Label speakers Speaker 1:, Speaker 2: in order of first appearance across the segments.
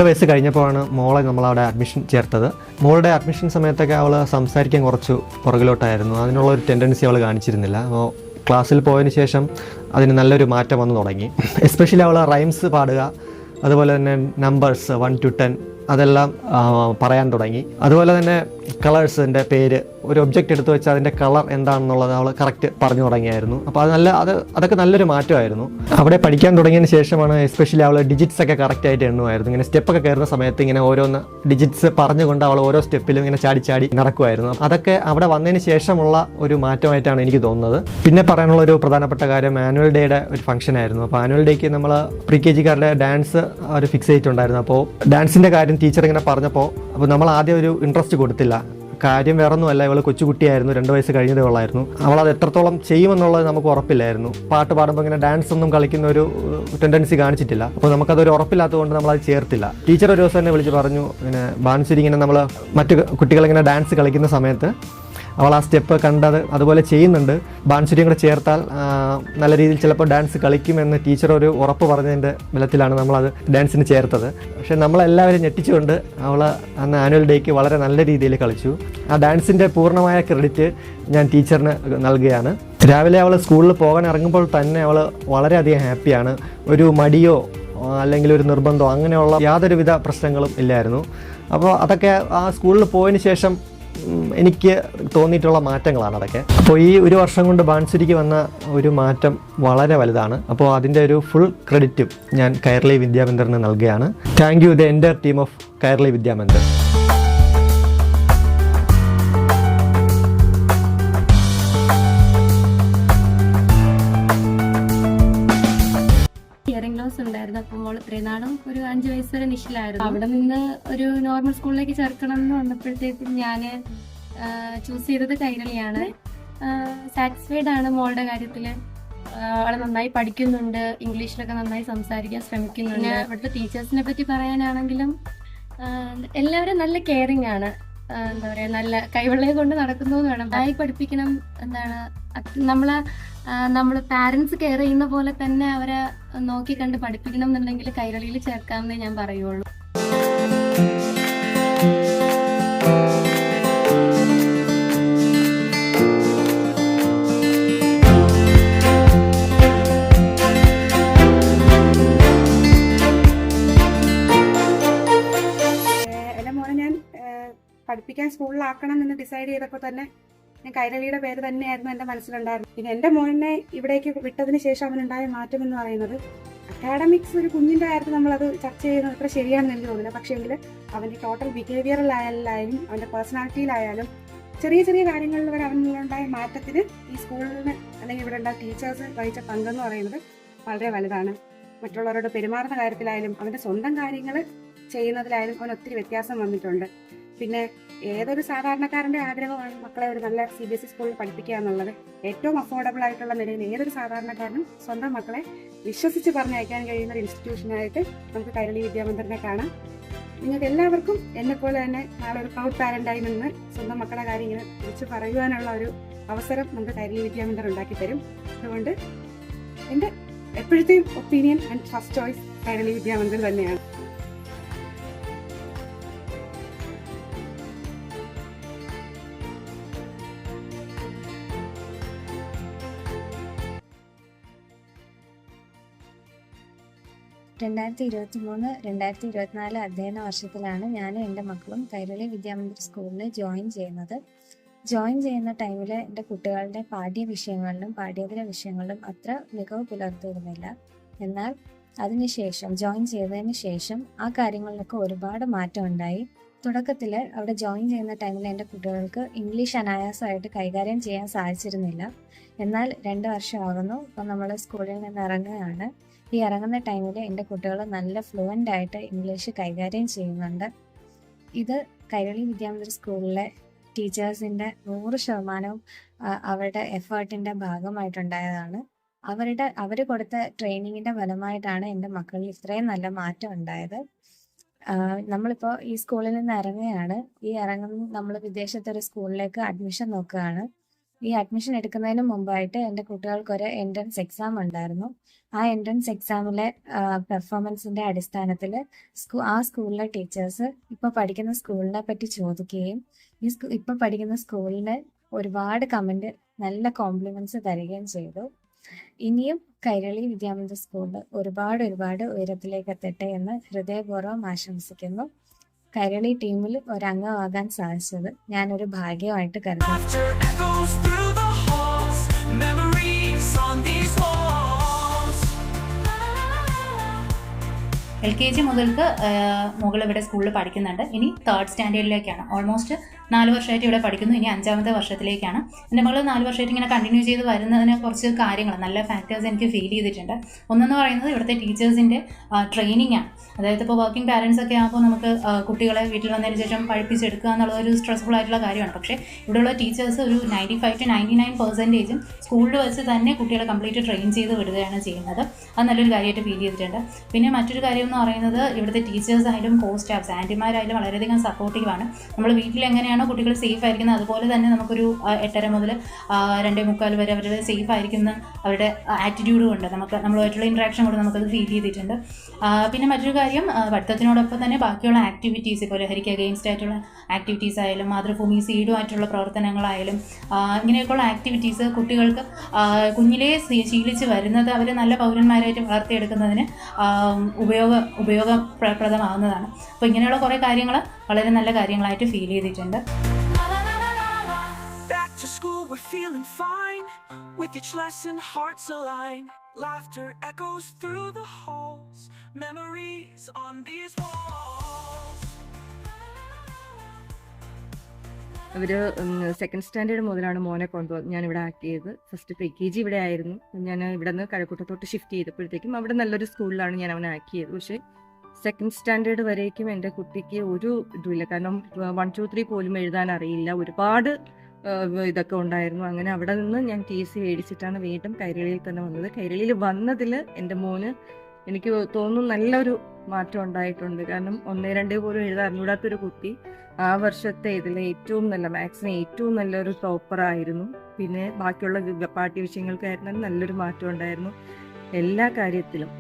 Speaker 1: വയസ്സ് കഴിഞ്ഞപ്പോഴാണ് മോളെ നമ്മളവിടെ അഡ്മിഷൻ ചേർത്തത്. മോളുടെ അഡ്മിഷൻ സമയത്തൊക്കെ അവൾ സംസാരിക്കാൻ കുറച്ച് പുറകിലോട്ടായിരുന്നു. അതിനുള്ള ഒരു ടെൻഡൻസി അവൾ കാണിച്ചിരുന്നില്ല. അപ്പോൾ ക്ലാസ്സിൽ പോയതിന് ശേഷം അതിന് നല്ലൊരു മാറ്റം വന്നു തുടങ്ങി. എസ്പെഷ്യലി അവൾ റൈംസ് പാടുക, അതുപോലെ തന്നെ നമ്പേഴ്സ് 1 to 10 അതെല്ലാം പറയാൻ തുടങ്ങി. അതുപോലെ തന്നെ കളേഴ്സിൻ്റെ പേര്, ഒരു ഒബ്ജക്റ്റ് എടുത്തു വെച്ചാൽ അതിൻ്റെ കളർ എന്താണെന്നുള്ളത് അവൾ കറക്റ്റ് പറഞ്ഞു തുടങ്ങിയായിരുന്നു. അപ്പോൾ അതൊക്കെ നല്ലൊരു മാറ്റമായിരുന്നു. അവിടെ പഠിക്കാൻ തുടങ്ങിയതിന് ശേഷമാണ് എസ്പെഷ്യലി അവൾ ഡിജിറ്റ്സ് ഒക്കെ കറക്റ്റായിട്ട് എണ്ണുമായിരുന്നു. ഇങ്ങനെ സ്റ്റെപ്പൊക്കെ കയറുന്ന സമയത്ത് ഇങ്ങനെ ഓരോന്ന് ഡിജിറ്റ്സ് പറഞ്ഞുകൊണ്ട് അവൾ ഓരോ സ്റ്റെപ്പിലും ഇങ്ങനെ ചാടി നടക്കുമായിരുന്നു. അതൊക്കെ അവിടെ വന്നതിന് ശേഷമുള്ള ഒരു മാറ്റമായിട്ടാണ് എനിക്ക് തോന്നുന്നത്. പിന്നെ പറയാനുള്ള ഒരു പ്രധാനപ്പെട്ട കാര്യം ആനുവൽ ഡേയുടെ ഒരു ഫംഗ്ഷൻ ആയിരുന്നു. അപ്പോൾ ആനുവൽ ഡേക്ക് നമ്മൾ പ്രീ കെ ജിക്കാരുടെ ഡാൻസ് അവർ ഫിക്സ് ചെയ്തിട്ടുണ്ടായിരുന്നു. അപ്പോൾ ഡാൻസിൻ്റെ കാര്യം ടീച്ചർ ഇങ്ങനെ പറഞ്ഞപ്പോൾ നമ്മൾ ആദ്യം ഒരു ഇൻട്രസ്റ്റ് കൊടുത്തില്ല. കാര്യം വേറൊന്നുമല്ല, ഇവൾ കൊച്ചുകുട്ടിയായിരുന്നു, 2 വയസ്സ് കഴിഞ്ഞതേ ഉള്ളായിരുന്നു. അവളത് എത്രത്തോളം ചെയ്യുമെന്നുള്ളത് നമുക്ക് ഉറപ്പില്ലായിരുന്നു. പാട്ട് പാടുമ്പോൾ ഇങ്ങനെ ഡാൻസ് ഒന്നും കളിക്കുന്ന ഒരു ടെൻഡൻസി കാണിച്ചിട്ടില്ല. അപ്പോൾ നമുക്കതൊരു ഉറപ്പില്ലാത്തതുകൊണ്ട് നമ്മളത് ചേർത്തില്ല. ടീച്ചർ ഒരു ദിവസം എന്നെ വിളിച്ച് പറഞ്ഞു, ഇങ്ങനെ ബാൻസുരി ഇങ്ങനെ നമ്മൾ മറ്റു കുട്ടികളിങ്ങനെ ഡാൻസ് കളിക്കുന്ന സമയത്ത് അവൾ ആ സ്റ്റെപ്പ് കണ്ടത് അതുപോലെ ചെയ്യുന്നുണ്ട്, ബാൻസുരിയും കൂടെ ചേർത്താൽ നല്ല രീതിയിൽ ചിലപ്പോൾ ഡാൻസ് കളിക്കുമെന്ന് ടീച്ചർ ഒരു ഉറപ്പ് പറഞ്ഞതിൻ്റെ ബലത്തിലാണ് നമ്മളത് ഡാൻസിന് ചേർത്തത്. പക്ഷേ നമ്മളെല്ലാവരും ഞെട്ടിച്ചുകൊണ്ട് അവൾ അന്ന് ആനുവൽ ഡേക്ക് വളരെ നല്ല രീതിയിൽ കളിച്ചു. ആ ഡാൻസിൻ്റെ പൂർണ്ണമായ ക്രെഡിറ്റ് ഞാൻ ടീച്ചറിന് നൽകുകയാണ്. രാവിലെ അവൾ സ്കൂളിൽ പോകാൻ ഇറങ്ങുമ്പോൾ തന്നെ അവൾ വളരെയധികം ഹാപ്പിയാണ്. ഒരു മടിയോ അല്ലെങ്കിൽ ഒരു നിർബന്ധമോ അങ്ങനെയുള്ള യാതൊരുവിധ പ്രശ്നങ്ങളും ഇല്ലായിരുന്നു. അപ്പോൾ അതൊക്കെ ആ സ്കൂളിൽ പോയതിന് ശേഷം എനിക്ക് തോന്നിയിട്ടുള്ള മാറ്റങ്ങളാണ് അതൊക്കെ. അപ്പോൾ ഈ ഒരു വർഷം കൊണ്ട് ബാൻസുരിക്ക് വന്ന ഒരു മാറ്റം വളരെ വലുതാണ്. അപ്പോൾ അതിൻ്റെ ഒരു ഫുൾ ക്രെഡിറ്റും ഞാൻ കൈരളി വിദ്യാമന്ദിറിന് നൽകുകയാണ്. Thank you the entire team of Kairali Vidyamandir.
Speaker 2: ഉണ്ടായിരുന്നു. അപ്പോൾ മോൾ ഇത്രയും നാളും ഒരു 5 വയസ്സ് വരെ നിഷിലായിരുന്നു. അവിടെ നിന്ന് ഒരു നോർമൽ സ്കൂളിലേക്ക് ചേർക്കണം എന്ന് വന്നപ്പോഴത്തേക്കും ഞാൻ ചൂസ് ചെയ്തത് കൈരളിയാണ്. സാറ്റിസ്ഫൈഡ് ആണ് മോളുടെ കാര്യത്തിൽ. അവളെ നന്നായി പഠിക്കുന്നുണ്ട്, ഇംഗ്ലീഷിലൊക്കെ നന്നായി സംസാരിക്കാൻ ശ്രമിക്കുന്നുണ്ട്. ഇവിടുത്തെ ടീച്ചേഴ്സിനെ പറ്റി പറയാനാണെങ്കിലും എല്ലാവരും നല്ല കെയറിങ് ആണ്. എന്താ പറയുക, നല്ല കൈവെള്ളയെ കൊണ്ട് നടക്കുന്നു എന്ന് വേണം. നന്നായി പഠിപ്പിക്കണം. എന്താണ് നമ്മൾ പാരൻസ് കെയർ ചെയ്യുന്ന പോലെ തന്നെ അവരെ നോക്കി കണ്ട് പഠിപ്പിക്കണം എന്നുണ്ടെങ്കിൽ കൈരളിയിൽ ചേർക്കാമെന്നേ ഞാൻ പറയുള്ളൂ.
Speaker 3: എൻ്റെ മോനെ ഞാൻ പഠിപ്പിക്കാൻ സ്കൂളിലാക്കണം എന്ന് ഡിസൈഡ് ചെയ്തപ്പോൾ തന്നെ ഞാൻ കൈരളിയുടെ പേര് തന്നെയായിരുന്നു എൻ്റെ മനസ്സിലുണ്ടായിരുന്നു. പിന്നെ എൻ്റെ മോനെ ഇവിടേക്ക് വിട്ടതിന് ശേഷം അവനുണ്ടായ മാറ്റം എന്ന് പറയുന്നത്, അക്കാഡമിക്സ് ഒരു കുഞ്ഞിൻ്റെ കാര്യത്തിൽ നമ്മളത് ചർച്ച ചെയ്യുന്നത് അത്ര ശരിയാണെന്ന് എനിക്ക് തോന്നില്ല. പക്ഷേങ്കിൽ അവൻ്റെ ടോട്ടൽ ബിഹേവിയറിലായാലും അവൻ്റെ പേഴ്സണാലിറ്റിയിലായാലും ചെറിയ ചെറിയ കാര്യങ്ങളിൽ വരെ അവനിലുണ്ടായ മാറ്റത്തിന് ഈ സ്കൂളിന് അല്ലെങ്കിൽ ഇവിടെ ഉണ്ടായ ടീച്ചേഴ്സ് വഹിച്ച പങ്കെന്ന് പറയുന്നത് വളരെ വലുതാണ്. മറ്റുള്ളവരോട് പെരുമാറുന്ന കാര്യത്തിലായാലും അവൻ്റെ സ്വന്തം കാര്യങ്ങൾ ചെയ്യുന്നതിലായാലും അവന് ഒത്തിരി വ്യത്യാസം വന്നിട്ടുണ്ട്. പിന്നെ ഏതൊരു സാധാരണക്കാരൻ്റെ ആഗ്രഹമാണ് മക്കളെ ഒരു നല്ല CBSE സ്കൂളിൽ പഠിപ്പിക്കുക എന്നുള്ളത്. ഏറ്റവും അഫോർഡബിൾ ആയിട്ടുള്ള നിലയിൽ ഏതൊരു സാധാരണക്കാരനും സ്വന്തം മക്കളെ വിശ്വസിച്ച് പറഞ്ഞയക്കാൻ കഴിയുന്ന ഒരു ഇൻസ്റ്റിറ്റ്യൂഷനായിട്ട് നമുക്ക് കൈരളി വിദ്യാമന്ദിറിനെ കാണാം. നിങ്ങൾക്ക് എല്ലാവർക്കും എന്നെപ്പോലെ തന്നെ നാളെ ഒരു പ്രൗഡ് പാരൻ്റായി നിന്ന് സ്വന്തം മക്കളുടെ കാര്യം ഇങ്ങനെ വിളിച്ച് പറയുവാനുള്ള ഒരു അവസരം നമുക്ക് കൈരളി വിദ്യാമന്ദിർ ഉണ്ടാക്കി തരും. അതുകൊണ്ട് എൻ്റെ എപ്പോഴത്തെയും opinion and first choice Kairali Vidyamandir തന്നെയാണ്.
Speaker 4: രണ്ടായിരത്തി 2023-2024 അധ്യയന വർഷത്തിലാണ് ഞാനും എൻ്റെ മക്കളും കൈരളി വിദ്യാമന്ദിർ സ്കൂളിൽ ജോയിൻ ചെയ്യുന്നത്. ജോയിൻ ചെയ്യുന്ന ടൈമിൽ എൻ്റെ കുട്ടികളുടെ പാഠ്യ വിഷയങ്ങളിലും പാഠ്യേതര വിഷയങ്ങളിലും അത്ര മികവ് പുലർത്തിയിരുന്നില്ല. എന്നാൽ അതിനുശേഷം ജോയിൻ ചെയ്തതിന് ശേഷം ആ കാര്യങ്ങളിലൊക്കെ ഒരുപാട് മാറ്റം ഉണ്ടായി. തുടക്കത്തിൽ അവിടെ ജോയിൻ ചെയ്യുന്ന ടൈമിൽ എൻ്റെ കുട്ടികൾക്ക് ഇംഗ്ലീഷ് അനായാസമായിട്ട് കൈകാര്യം ചെയ്യാൻ സാധിച്ചിരുന്നില്ല. എന്നാൽ 2 വർഷമാകുന്നു, ഇപ്പം നമ്മൾ സ്കൂളിൽ നിന്ന് ഇറങ്ങുകയാണ്. ഈ ഇറങ്ങുന്ന ടൈമിൽ എൻ്റെ കുട്ടികൾ നല്ല ഫ്ലുവൻ്റ് ആയിട്ട് ഇംഗ്ലീഷ് കൈകാര്യം ചെയ്യുന്നുണ്ട്. ഇത് കൈരളി വിദ്യാമന്ദിർ സ്കൂളിലെ ടീച്ചേഴ്സിൻ്റെ 100% അവരുടെ എഫേർട്ടിൻ്റെ ഭാഗമായിട്ടുണ്ടായതാണ്. അവർ കൊടുത്ത ട്രെയിനിങ്ങിൻ്റെ ഫലമായിട്ടാണ് എൻ്റെ മക്കളിൽ ഇത്രയും നല്ല മാറ്റം ഉണ്ടായത്. നമ്മളിപ്പോൾ ഈ സ്കൂളിൽ നിന്ന് ഇറങ്ങുകയാണ്. നമ്മൾ വിദേശത്തൊരു സ്കൂളിലേക്ക് അഡ്മിഷൻ നോക്കുകയാണ്. ഈ അഡ്മിഷൻ എടുക്കുന്നതിന് മുമ്പായിട്ട് എൻ്റെ കുട്ടികൾക്കൊരു എൻട്രൻസ് എക്സാം ഉണ്ടായിരുന്നു. ആ എൻട്രൻസ് എക്സാമിലെ പെർഫോമൻസിൻ്റെ അടിസ്ഥാനത്തിൽ ആ സ്കൂളിലെ ടീച്ചേഴ്സ് ഇപ്പോൾ പഠിക്കുന്ന സ്കൂളിനെ പറ്റി ചോദിക്കുകയും ഇപ്പോൾ പഠിക്കുന്ന സ്കൂളിന് ഒരുപാട് കമൻറ്റ്, നല്ല കോംപ്ലിമെൻറ്റ്സ് തരികയും ചെയ്തു. ഇനിയും കൈരളി വിദ്യാമന്ദിർ സ്കൂളിൽ ഒരുപാട് ഉയരത്തിലേക്ക് എത്തട്ടെ എന്ന് ഹൃദയപൂർവ്വം ആശംസിക്കുന്നു. കൈരളി ടീമിൽ ഒരംഗമാകാൻ സാധിച്ചത് ഞാനൊരു ഭാഗ്യമായിട്ട് കരുതുന്നു.
Speaker 5: Laughter echoes through the halls, memories on these walls.
Speaker 6: LKG മുതൽക്ക് മുകൾ ഇവിടെ സ്കൂളിൽ പഠിക്കുന്നുണ്ട്. ഇനി 3rd സ്റ്റാൻഡേർഡിലേക്കാണ്. ഓൾമോസ്റ്റ് 4 വർഷമായിട്ട് ഇവിടെ പഠിക്കുന്നു. ഇനി 5ാമത്തെ വർഷത്തിലേക്കാണ്. എൻ്റെ മകൾ 4 വർഷമായിട്ട് ഇങ്ങനെ കണ്ടിന്യൂ ചെയ്ത് വരുന്നതിന് കുറച്ച് കാര്യങ്ങൾ, നല്ല ഫാക്ടേഴ്സ് എനിക്ക് ഫീൽ ചെയ്തിട്ടുണ്ട്. ഒന്നെന്ന് പറയുന്നത് ഇവിടുത്തെ ടീച്ചേഴ്സിൻ്റെ ട്രെയിനിങ് ആണ്. അതായത് ഇപ്പോൾ വർക്കിംഗ് പാരൻസ് ഒക്കെ ആകുമ്പോൾ നമുക്ക് കുട്ടികളെ വീട്ടിൽ വന്നതിന് ശേഷം പഠിപ്പിച്ചെടുക്കുക എന്നുള്ളത് ഒരു സ്ട്രെസ്ഫുൾ ആയിട്ടുള്ള കാര്യമാണ്. പക്ഷേ ഇവിടെയുള്ള ടീച്ചേഴ്സ് ഒരു 95 to 99% സ്കൂളിൽ വെച്ച് തന്നെ കുട്ടികളെ കംപ്ലീറ്റ് ട്രെയിൻ ചെയ്ത് വിടുകയാണ് ചെയ്യുന്നത്. അത് നല്ലൊരു കാര്യമായിട്ട് ഫീൽ ചെയ്തിട്ടുണ്ട്. പിന്നെ മറ്റൊരു കാര്യം എന്ന് പറയുന്നത് ഇവിടുത്തെ ടീച്ചേഴ്സ് ആയാലും കോ സ്റ്റാഫ്സ്, ആൻറ്റിമാരായാലും വളരെയധികം സപ്പോർട്ടീവാണ്. നമ്മൾ വീട്ടിൽ എങ്ങനെയാണോ കുട്ടികൾ സേഫ് ആയിരിക്കുന്നത് അതുപോലെ തന്നെ നമുക്കൊരു 8:30 മുതൽ 2:45 വരെ അവരുടെ സേഫ് ആയിരിക്കുന്ന അവരുടെ ആറ്റിറ്റ്യൂഡ് കൊണ്ട് നമ്മളുമായിട്ടുള്ള ഇൻട്രാക്ഷൻ കൊണ്ട് നമുക്കത് ഫീൽ ചെയ്തിട്ടുണ്ട്. പിന്നെ മറ്റൊരു കാര്യം, പഠിത്തത്തിനോടൊപ്പം തന്നെ ബാക്കിയുള്ള ആക്ടിവിറ്റീസ്, ഇപ്പോൾ ലഹരിക്ക് അഗെയിൻസ്റ്റ് ആയിട്ടുള്ള ആക്ടിവിറ്റീസ് ആയാലും മാതൃഭൂമി സീഡുമായിട്ടുള്ള പ്രവർത്തനങ്ങളായാലും ഇങ്ങനെയൊക്കെയുള്ള ആക്ടിവിറ്റീസ് കുട്ടികൾക്ക് കുഞ്ഞിലേ ശീലിച്ച് വരുന്നത് അവർ നല്ല പൗരന്മാരായിട്ട് വളർത്തിയെടുക്കുന്നതിന് ഉപയോഗപ്രദമാകുന്നതാണ്. അപ്പോൾ ഇങ്ങനെയുള്ള കുറേ കാര്യങ്ങൾ വളരെ നല്ല കാര്യങ്ങളായിട്ട് ഫീൽ ചെയ്തിട്ടുണ്ട്.
Speaker 5: Back to school, we're feeling fine. With each lesson, hearts align. Laughter echoes through the halls, memories on these walls.
Speaker 7: അവർ 2nd സ്റ്റാൻഡേർഡ് മുതലാണ് മോനെ കൊണ്ടുവന്ന് ഞാനിവിടെ ആക്ട് ചെയ്തത്. ഫസ്റ്റ് LKG ഇവിടെ ആയിരുന്നു. ഞാൻ ഇവിടെ നിന്ന് കഴക്കൂട്ടത്തോട്ട് ഷിഫ്റ്റ് ചെയ്തപ്പോഴത്തേക്കും അവിടെ നല്ലൊരു സ്കൂളിലാണ് ഞാൻ അവനെ ആക്ട് ചെയ്തത്. പക്ഷേ 2nd സ്റ്റാൻഡേർഡ് വരേക്കും എൻ്റെ കുട്ടിക്ക് ഒരു ഇതുമില്ല. കാരണം 1, 2, 3 പോലും എഴുതാൻ അറിയില്ല. ഒരുപാട് ഇതൊക്കെ ഉണ്ടായിരുന്നു. അങ്ങനെ അവിടെ നിന്ന് ഞാൻ TC മേടിച്ചിട്ടാണ് വീണ്ടും കൈരളിയിൽ തന്നെ വന്നത്. കൈരളിയിൽ വന്നതിൽ എൻ്റെ മോന് എനിക്ക് തോന്നുന്നു നല്ലൊരു മാറ്റം ഉണ്ടായിട്ടുണ്ട്. കാരണം 1, 2 പോലും എഴുതാൻ അറിഞ്ഞൂടാത്തൊരു കുട്ടി ആ വർഷത്തെ ഇതിലെ ഏറ്റവും നല്ല മാത്സിന് ഏറ്റവും നല്ലൊരു ടോപ്പറായിരുന്നു. പിന്നെ ബാക്കിയുള്ള പാഠ്യ വിഷയങ്ങൾക്കായിരുന്നാലും നല്ലൊരു മാറ്റം ഉണ്ടായിരുന്നു. എല്ലാ കാര്യത്തിലും,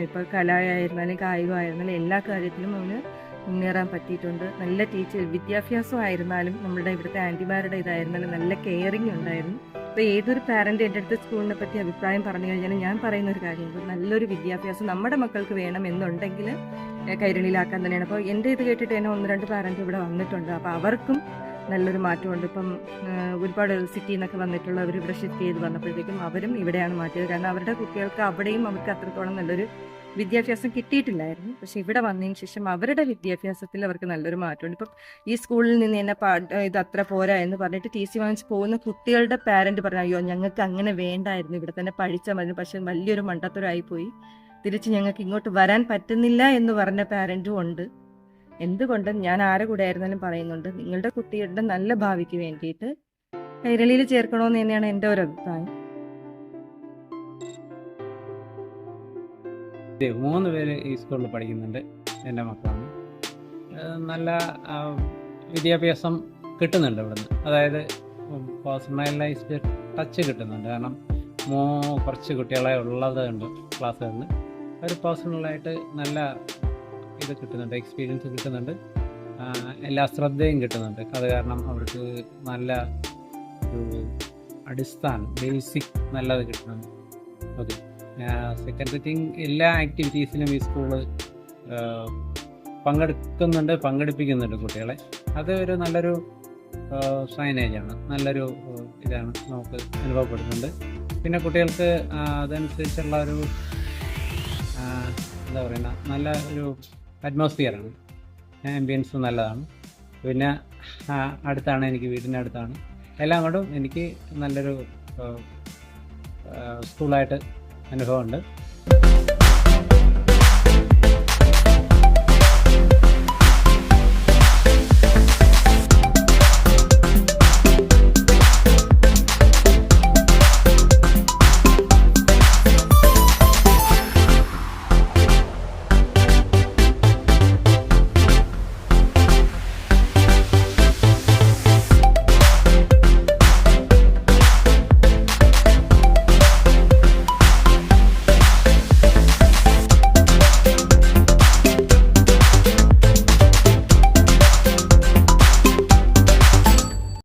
Speaker 7: ഇപ്പോൾ കലയായിരുന്നാലും കായികമായിരുന്നാലും എല്ലാ കാര്യത്തിലും അവന് മുന്നേറാൻ പറ്റിയിട്ടുണ്ട്. നല്ല വിദ്യാഭ്യാസമായിരുന്നാലും നമ്മുടെ ഇവിടുത്തെ ആൻറ്റിമാരുടെ ഇതായിരുന്നാലും നല്ല കെയറിങ് ഉണ്ടായിരുന്നു. ഇപ്പോൾ ഏതൊരു പാരൻ്റ് എൻ്റെ അടുത്ത് സ്കൂളിനെ പറ്റി അഭിപ്രായം പറഞ്ഞു കഴിഞ്ഞാൽ ഞാൻ പറയുന്ന ഒരു കാര്യമുണ്ട്, നല്ലൊരു വിദ്യാഭ്യാസം നമ്മുടെ മക്കൾക്ക് വേണം എന്നുണ്ടെങ്കിൽ കൈരളിയിലാക്കാൻ തന്നെയാണ്. അപ്പോൾ എൻ്റെ ഇത് കേട്ടിട്ട് തന്നെ 1-2 പാരൻ്റ് ഇവിടെ വന്നിട്ടുണ്ട്. അപ്പോൾ അവർക്കും നല്ലൊരു മാറ്റമുണ്ട്. ഇപ്പം ഒരുപാട് സിറ്റിയിൽ നിന്നൊക്കെ വന്നിട്ടുള്ളവർ ഇവിടെ ഷിഫ്റ്റ് ചെയ്ത് വന്നപ്പോഴത്തേക്കും അവരും ഇവിടെയാണ് മാറ്റിയത്. കാരണം അവരുടെ കുട്ടികൾക്ക് അവിടെയും അവർക്ക് അത്രത്തോളം നല്ലൊരു വിദ്യാഭ്യാസം കിട്ടിയിട്ടില്ലായിരുന്നു. പക്ഷെ ഇവിടെ വന്നതിന് ശേഷം അവരുടെ വിദ്യാഭ്യാസത്തിൽ അവർക്ക് നല്ലൊരു മാറ്റമുണ്ട്. ഇപ്പം ഈ സ്കൂളിൽ നിന്ന് എന്നെ ഇത് അത്ര പോരാ എന്ന് പറഞ്ഞിട്ട് TC വാങ്ങിച്ച് പോകുന്ന കുട്ടികളുടെ പാരന്റ് പറഞ്ഞു, അയ്യോ ഞങ്ങൾക്ക് അങ്ങനെ വേണ്ടായിരുന്നു, ഇവിടെ തന്നെ പഠിച്ചാൽ മതി, പക്ഷെ വലിയൊരു മണ്ടത്തരമായിപ്പോയി, തിരിച്ച് ഞങ്ങൾക്ക് ഇങ്ങോട്ട് വരാൻ പറ്റുന്നില്ല എന്ന് പറഞ്ഞ പാരന്റും ഉണ്ട്. എന്തുകൊണ്ടും ഞാൻ ആരെ കൂടെ ആയിരുന്നാലും പറയുന്നുണ്ട്, നിങ്ങളുടെ കുട്ടികളുടെ നല്ല ഭാവിക്ക് വേണ്ടിയിട്ട് കൈരളിയിൽ ചേർക്കണമെന്ന് തന്നെയാണ് എൻ്റെ ഒരു അഭിപ്രായം.
Speaker 8: 3 പേര് ഈ സ്കൂളിൽ പഠിക്കുന്നുണ്ട്. എൻ്റെ മക്കളാണ്. നല്ല വിദ്യാഭ്യാസം കിട്ടുന്നുണ്ട് ഇവിടുന്ന്. അതായത് പേഴ്സണലൈസ്ഡ് ടച്ച് കിട്ടുന്നുണ്ട്. കാരണം കുറച്ച് കുട്ടികളെ ഉള്ളത് ഉണ്ട് ക്ലാസ്സുകളിൽ. ഒരു പേഴ്സണലായിട്ട് നല്ല ഇത് കിട്ടുന്നുണ്ട്, എക്സ്പീരിയൻസ് കിട്ടുന്നുണ്ട്, എല്ലാ ശ്രദ്ധയും കിട്ടുന്നുണ്ട്. അത് കാരണം അവർക്ക് നല്ല ഒരു അടിസ്ഥാനം ബേസിക് നല്ലത് കിട്ടുന്നുണ്ട്. ഓക്കെ, സെക്കൻഡ് തിങ്, എല്ലാ ആക്ടിവിറ്റീസിലും ഈ സ്കൂള് പങ്കെടുപ്പിക്കുന്നുണ്ട് കുട്ടികളെ. അത് ഒരു നല്ലൊരു സൈനേജാണ്, നല്ലൊരു ഇതാണ് നമുക്ക് അനുഭവപ്പെടുന്നുണ്ട്. പിന്നെ കുട്ടികൾക്ക് അതനുസരിച്ചുള്ള ഒരു എന്താ പറയുക, നല്ല ഒരു അറ്റ്മോസ്ഫിയറാണ്, ആംബിയൻസ് നല്ലതാണ്. പിന്നെ അടുത്താണ്, എനിക്ക് വീടിൻ്റെ അടുത്താണ്. എല്ലാം കൊണ്ടും എനിക്ക് നല്ലൊരു സ്കൂളായിട്ട് അനുഭവമുണ്ട്.